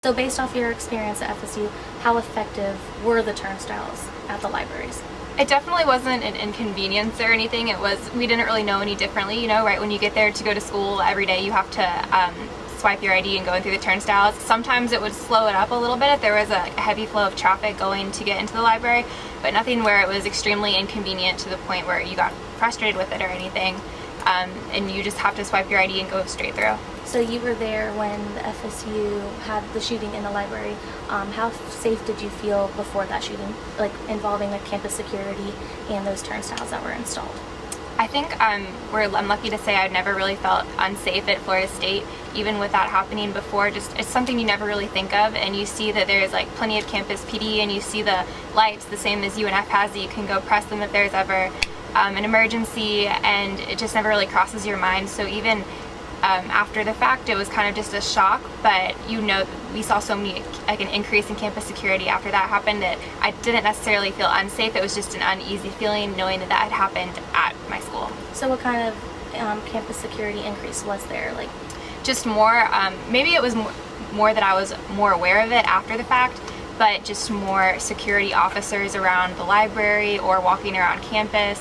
So based off your experience at FSU, how effective were the turnstiles at the libraries? It definitely wasn't an inconvenience or anything. We didn't really know any differently, right when you get there to go to school every day you have to swipe your ID and go through the turnstiles. Sometimes it would slow it up a little bit if there was a heavy flow of traffic going to get into the library, but nothing where it was extremely inconvenient to the point where you got frustrated with it or anything. And you just have to swipe your ID and go straight through. So you were there when the FSU had the shooting in the library. How safe did you feel before that shooting, like involving the campus security and those turnstiles that were installed? I think I'm lucky to say I've never really felt unsafe at Florida State, even with that happening before. It's something you never really think of, and you see that there's like plenty of campus PD, and you see the lights the same as UNF has, that you can go press them if there's ever an emergency, and it just never really crosses your mind. So even after the fact, it was kind of just a shock, but we saw so many, like an increase in campus security after that happened, that I didn't necessarily feel unsafe. It was just an uneasy feeling knowing that had happened at my school. So what kind of campus security increase was there? Like, just more, maybe it was more that I was more aware of it after the fact, but just more security officers around the library or walking around campus,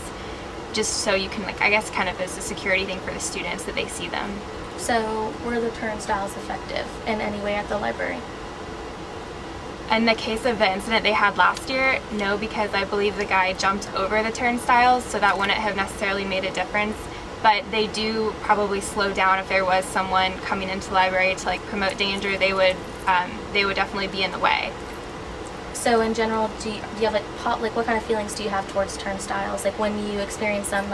just so you can, I guess, kind of as a security thing for the students that they see them. So were the turnstiles effective in any way at the library? In the case of the incident they had last year, no, because I believe the guy jumped over the turnstiles, so that wouldn't have necessarily made a difference. But they do probably slow down if there was someone coming into the library to promote danger. They would definitely be in the way. So in general, do you have what kind of feelings do you have towards turnstiles? Like when you experience them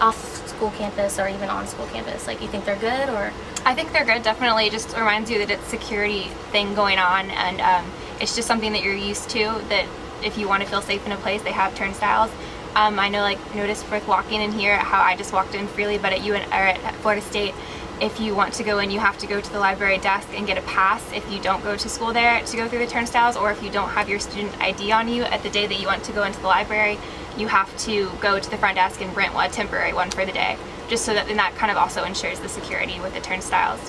off school campus or even on school campus, you think they're good, or? I think they're good, definitely. It just reminds you that it's a security thing going on, and it's just something that you're used to, that if you want to feel safe in a place, they have turnstiles. I know, noticed with walking in here how I just walked in freely, but at Florida State, if you want to go in, you have to go to the library desk and get a pass if you don't go to school there to go through the turnstiles, or if you don't have your student ID on you at the day that you want to go into the library, you have to go to the front desk and rent a temporary one for the day, just so that kind of also ensures the security with the turnstiles.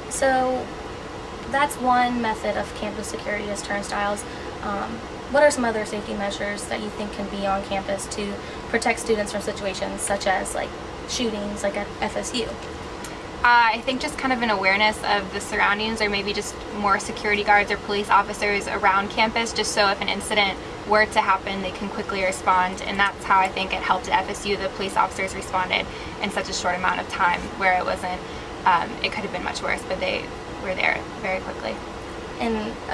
So that's one method of campus security, is turnstiles. What are some other safety measures that you think can be on campus to protect students from situations such as shootings at FSU? I think just kind of an awareness of the surroundings, or maybe just more security guards or police officers around campus, just so if an incident were to happen, they can quickly respond. And that's how I think it helped at FSU. The police officers responded in such a short amount of time, where it wasn't, it could have been much worse, but they were there very quickly. And